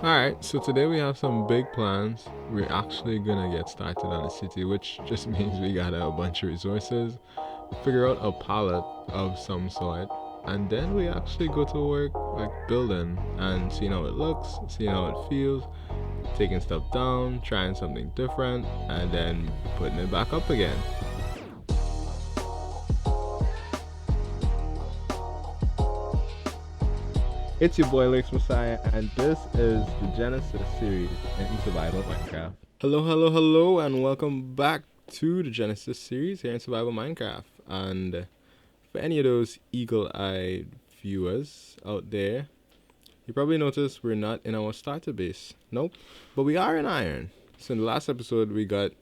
Alright, so today we have some big plans. We're actually gonna get started on a city, which just means we got a bunch of resources, figure out a palette of some sort, and then we actually go to work like building and seeing how it looks, seeing how it feels, taking stuff down, trying something different, and then putting it back up again. It's your boy Lex Messiah, and this is the Genesis series in Survival Minecraft. Hello, hello, hello, and welcome back to the Genesis series here in Survival Minecraft. And for any of those eagle-eyed viewers out there, you probably noticed we're not in our starter base. Nope, but we are in iron. So in the last episode, we got,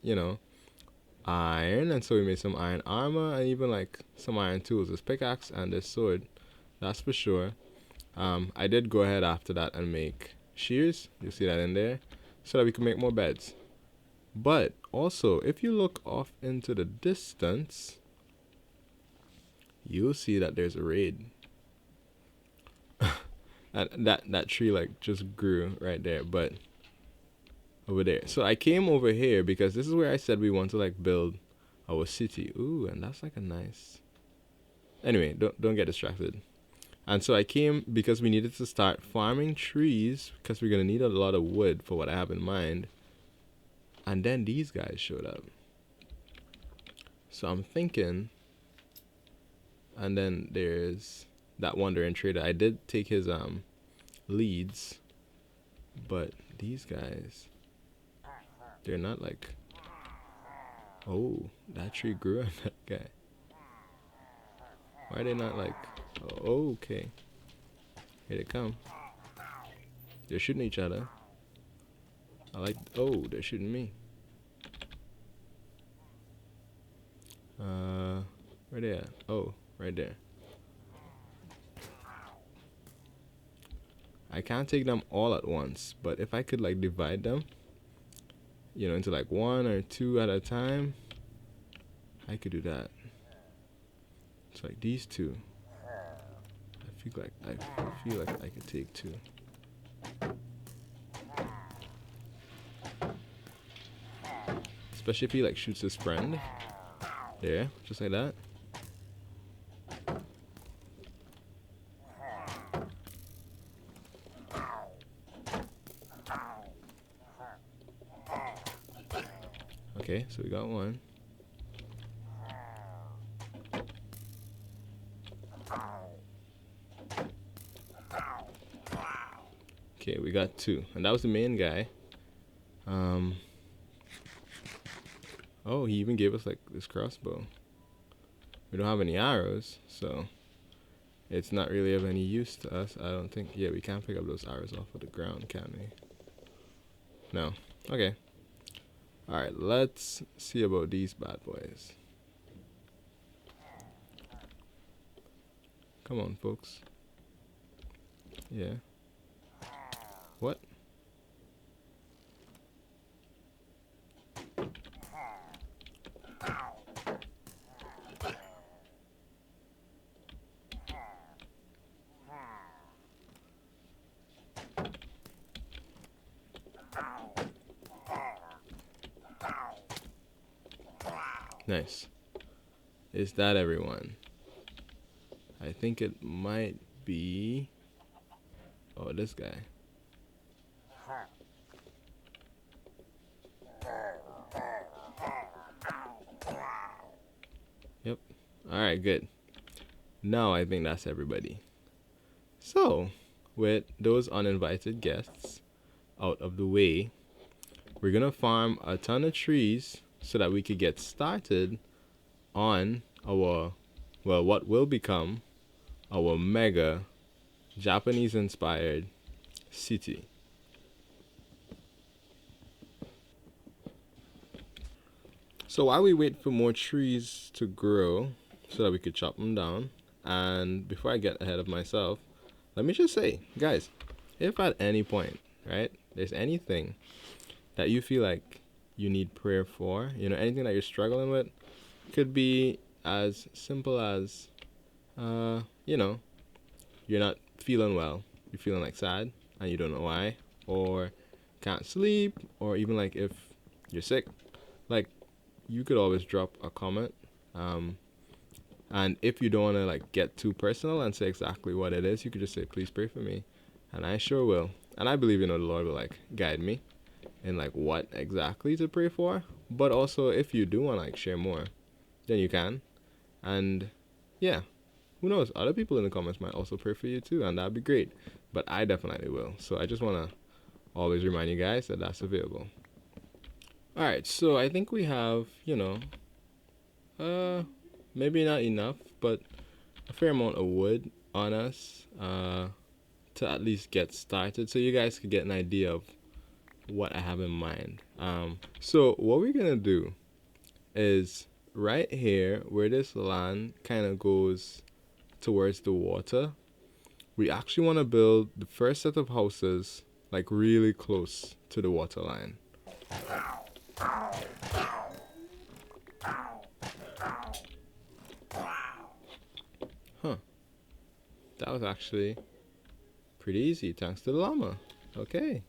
iron, and so we made some iron armor and even like some iron tools, this pickaxe and this sword. That's for sure. I did go ahead after that and make shears. You see that in there, so that we can make more beds. But also, if you look off into the distance, you'll see that there's a raid. And that tree like just grew right there, but over there. So I came over here because this is where I said we want to like build our city. Ooh, and that's like a nice. Anyway, don't get distracted. And so I came because we needed to start farming trees because we're going to need a lot of wood for what I have in mind. And then these guys showed up. So I'm thinking, and then there's that wandering trader. I did take his leads, but these guys, they're not like, oh, that tree grew on that guy. Why are they not like, oh, okay. Here they come. They're shooting each other. Oh, they're shooting me. Where they at? Oh, right there. I can't take them all at once, but if I could like divide them, into like one or two at a time, I could do that. It's like these two. I feel like I could take two. Especially if he like shoots his friend. There, just like that. Okay, so we got one. Okay, we got two. And that was the main guy. Oh, he even gave us like this crossbow. We don't have any arrows, so it's not really of any use to us, I don't think. Yeah, we can't pick up those arrows off of the ground, can we? No. Okay. Alright, let's see about these bad boys. Come on, folks. Yeah. What? Nice. Is that everyone? I think it might be... Oh, this guy. Yep. Alright, good. Now I think that's everybody. So, with those uninvited guests out of the way, we're gonna farm a ton of trees so that we could get started on our, well, what will become our mega Japanese inspired city. So while we wait for more trees to grow so that we could chop them down, and before I get ahead of myself, let me just say, guys, if at any point, right, there's anything that you feel like you need prayer for, anything that you're struggling with, could be as simple as, you're not feeling well, you're feeling like sad, and you don't know why. or can't sleep, or even like if you're sick, like you could always drop a comment. Um, and if you don't want to like get too personal and say exactly what it is, you could just say, please pray for me, and I sure will. And I believe, the Lord will like guide me in like what exactly to pray for. But also, if you do want to like share more, then you can. And yeah, who knows? Other people in the comments might also pray for you too, and that'd be great. But I definitely will. So I just want to always remind you guys that that's available. All right, so I think we have, maybe not enough, but a fair amount of wood on us to at least get started, so you guys could get an idea of what I have in mind. So what we're gonna do is right here where this land kind of goes towards the water, we actually want to build the first set of houses like really close to the water line. Huh. That was actually pretty easy thanks to the llama. Okay.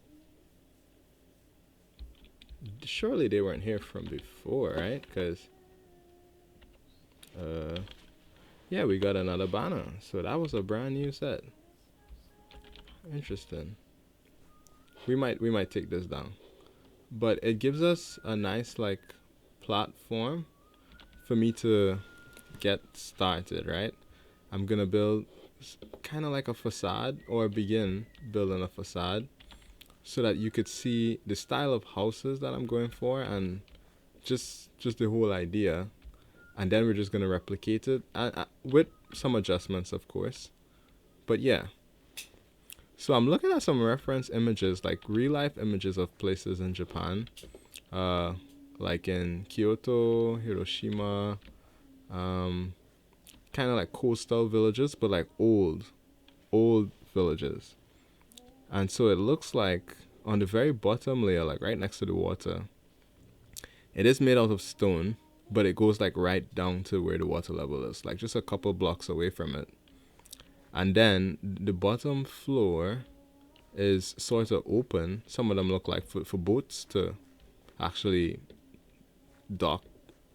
Surely they weren't here from before, right? Because, yeah, we got another banner. So that was a brand new set. Interesting. We might take this down. But it gives us a nice, like, platform for me to get started, right? I'm gonna build kind of like a facade, or begin building a facade, so that you could see the style of houses that I'm going for, and just the whole idea. And then we're just gonna replicate it, with some adjustments, of course. But yeah. So I'm looking at some reference images, like real life images of places in Japan, like in Kyoto, Hiroshima, kind of like coastal villages, but like old villages. And so it looks like on the very bottom layer, like right next to the water, it is made out of stone, but it goes like right down to where the water level is, like just a couple blocks away from it. And then the bottom floor is sort of open. Some of them look like for boats to actually dock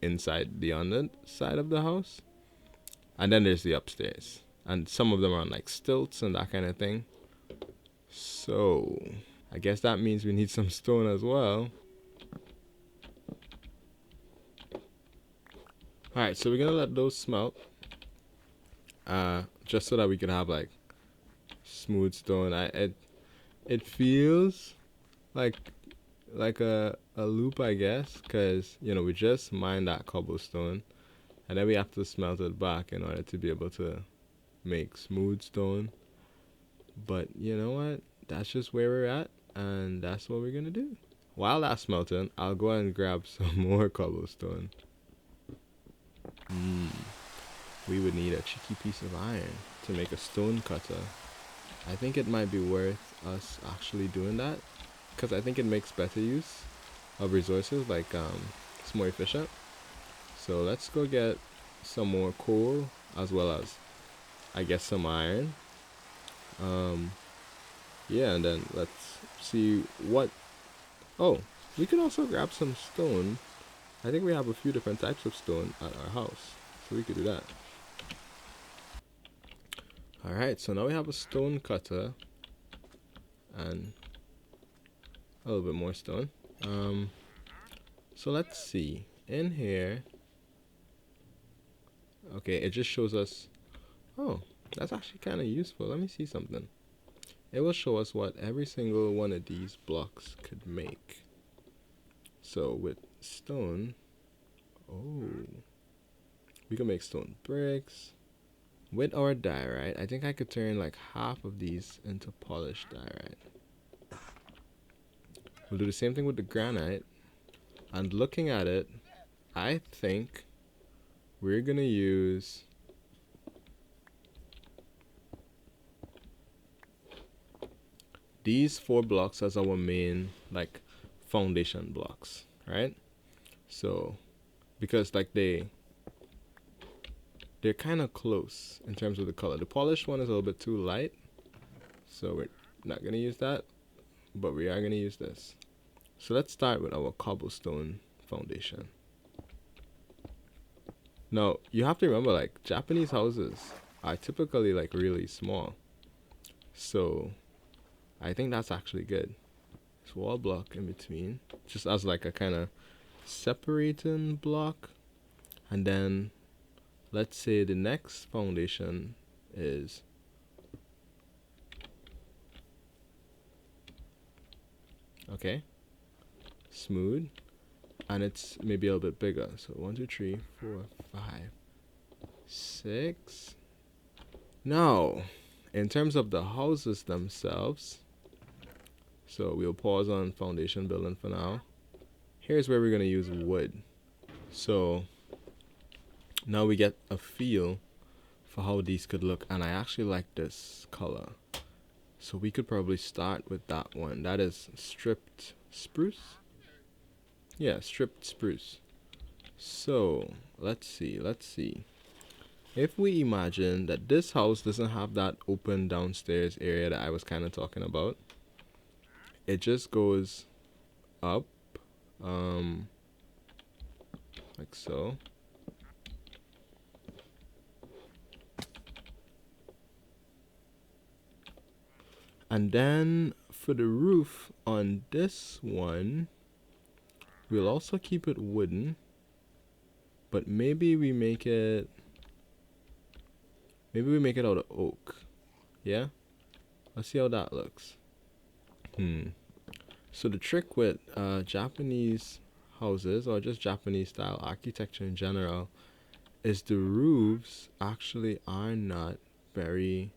inside the underside of the house. And then there's the upstairs. And some of them are on like stilts and that kind of thing. So I guess that means we need some stone as well. Alright, so we're gonna let those smelt. Just so that we can have like smooth stone. It feels like a loop, I guess, because we just mined that cobblestone, and then we have to smelt it back in order to be able to make smooth stone. But you know what? That's just where we're at, and that's what we're gonna do. While that's smelting, I'll go and grab some more cobblestone. We would need a cheeky piece of iron to make a stone cutter. I think it might be worth us actually doing that, because I think it makes better use of resources, like it's more efficient. So let's go get some more coal, as well as I guess some iron. Yeah, and then let's see what. Oh, we can also grab some stone. I think we have a few different types of stone at our house, so we could do that. Alright, so now we have a stone cutter and a little bit more stone. So let's see. In here, okay, it just shows us. Oh, that's actually kind of useful. Let me see something. It will show us what every single one of these blocks could make. So with stone, we can make stone bricks. With our diorite, I think I could turn like half of these into polished diorite. We'll do the same thing with the granite. And looking at it, I think we're gonna use these 4 blocks as our main like foundation blocks, right? So because like they're kind of close in terms of the color. The polished one is a little bit too light, so we're not gonna use that. but we are going to use this. So let's start with our cobblestone foundation. Now, you have to remember, like, Japanese houses are typically, like, really small. So, I think that's actually good. So, wall block in between, just as, like, a kind of separating block. And then, let's say the next foundation is okay, smooth, and it's maybe a little bit bigger. So 1, 2, 3, 4, 5, 6. Now, in terms of the houses themselves, so we'll pause on foundation building for now. Here's where we're going to use wood. So now we get a feel for how these could look, and I actually like this color. So we could probably start with that one. That is stripped spruce. Yeah, stripped spruce. So let's see. If we imagine that this house doesn't have that open downstairs area that I was kind of talking about, it just goes up, like so. And then for the roof on this one, we'll also keep it wooden, but maybe we make it out of oak. Yeah? Let's see how that looks. So the trick with Japanese houses, or just Japanese style architecture in general, is the roofs actually are not very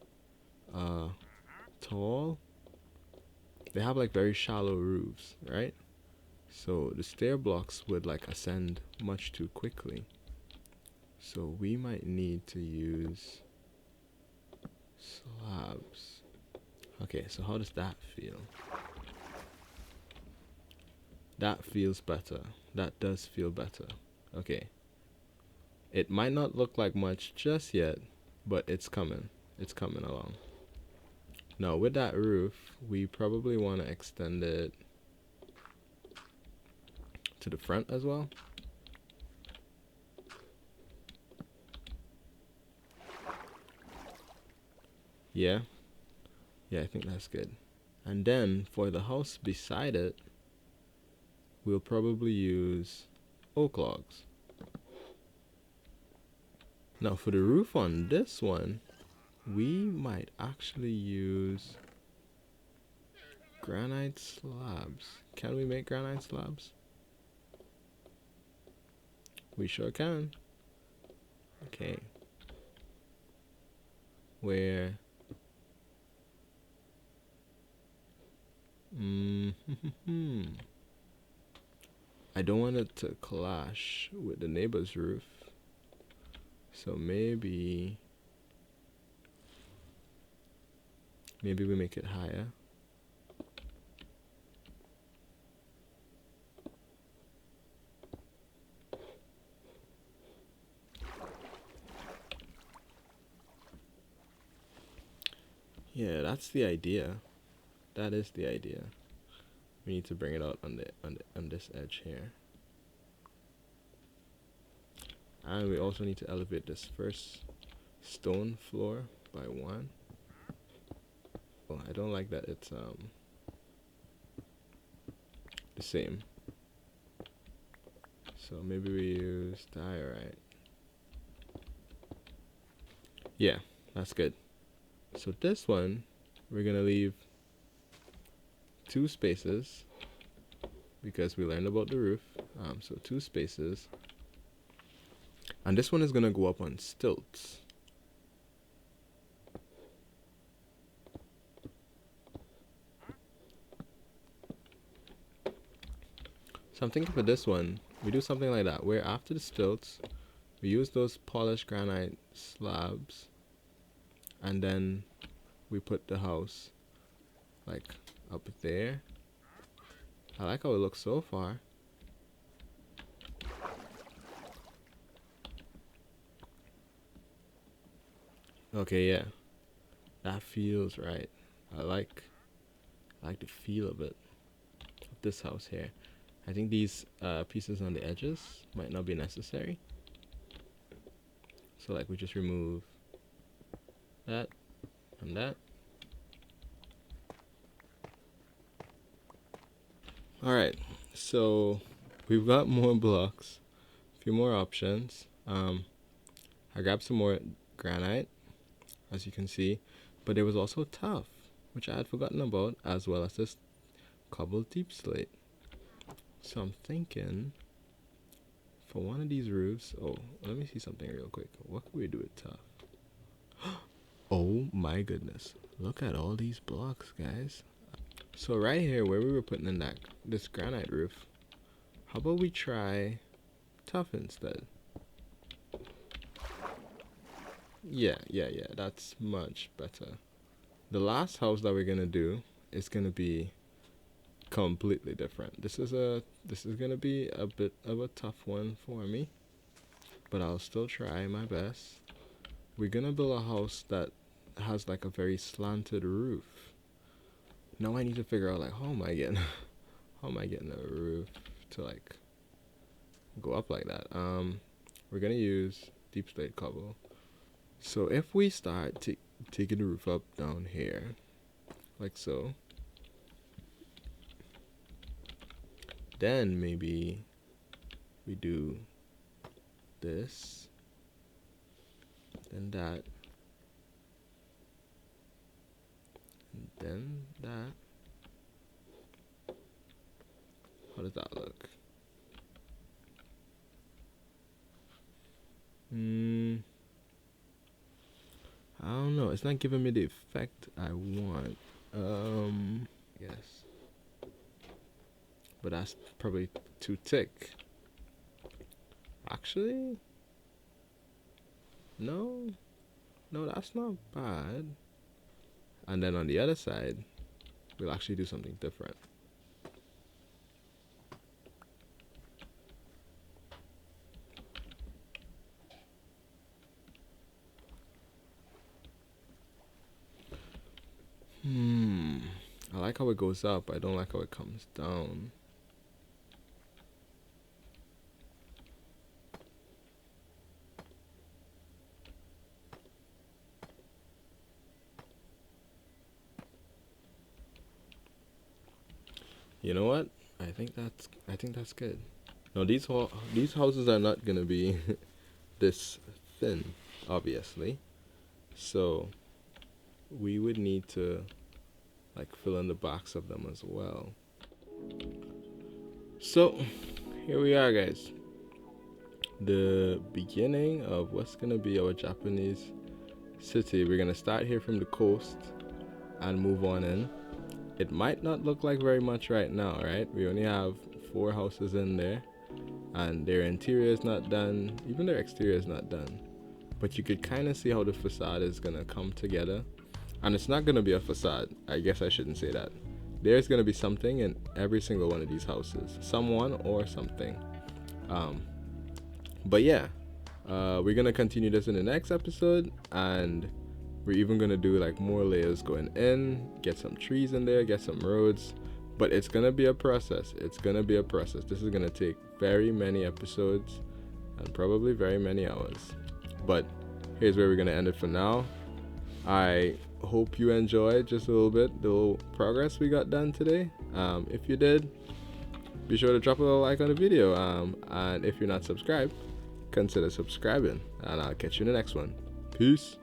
tall. They have like very shallow roofs, right? So the stair blocks would like ascend much too quickly. So we might need to use slabs. Okay, so how does that feel? That feels better. That does feel better. Okay. It might not look like much just yet, but it's coming. It's coming along. Now with that roof, we probably want to extend it to the front as well. Yeah. Yeah, I think that's good. And then for the house beside it, we'll probably use oak logs. Now for the roof on this one, we might actually use granite slabs. Can we make granite slabs? We sure can. Okay. Where I don't want it to clash with the neighbor's roof. So maybe we make it higher. Yeah, that's the idea. That is the idea. We need to bring it out on this edge here. And we also need to elevate this first stone floor by 1. Oh, I don't like that it's the same. So maybe we use diorite. Yeah, that's good. So this one, we're gonna leave 2 spaces because we learned about the roof. So 2 spaces. And this one is gonna go up on stilts. So I'm thinking for this one, we do something like that, where after the stilts, we use those polished granite slabs, and then we put the house like up there. I like how it looks so far. Okay, yeah. That feels right. I like I like the feel of it, of this house here. I think these pieces on the edges might not be necessary. So like we just remove that and that. Alright, so we've got more blocks, a few more options. I grabbed some more granite, as you can see, but it was also tough, which I had forgotten about, as well as this cobbled deep slate. So I'm thinking for one of these roofs, oh, let me see something real quick. What could we do with tough? Oh my goodness, look at all these blocks, guys. So right here where we were putting in this granite roof, how about we try tough instead? Yeah, that's much better. The last house that we're gonna do is gonna be completely different. This is gonna be a bit of a tough one for me, but I'll still try my best. We're gonna build a house that has like a very slanted roof. Now I need to figure out like how am I getting a roof to like go up like that. We're gonna use deep slate cobble. So if we start taking the roof up down here, like so, then maybe we do this, then that, and then that. How does that look? I don't know. It's not giving me the effect I want. Yes. But that's probably too thick. Actually, no, that's not bad. And then on the other side, we'll actually do something different. I like how it goes up. I don't like how it comes down. You know what? I think that's good. Now these houses are not gonna be this thin, obviously. So we would need to like fill in the backs of them as well. So here we are, guys. The beginning of what's gonna be our Japanese city. We're gonna start here from the coast and move on in. It might not look like very much right now, right? We only have 4 houses in there and their interior is not done, even their exterior is not done. But you could kind of see how the facade is gonna come together. And it's not gonna be a facade. I guess I shouldn't say that. There's gonna be something in every single one of these houses, someone or something. But yeah, we're gonna continue this in the next episode, and we're even gonna do like more layers going in, get some trees in there, get some roads. But it's gonna be a process. This is gonna take very many episodes and probably very many hours. But here's where we're gonna end it for now. I hope you enjoyed just a little bit the little progress we got done today. If you did, be sure to drop a like on the video. And if you're not subscribed, consider subscribing, and I'll catch you in the next one. Peace.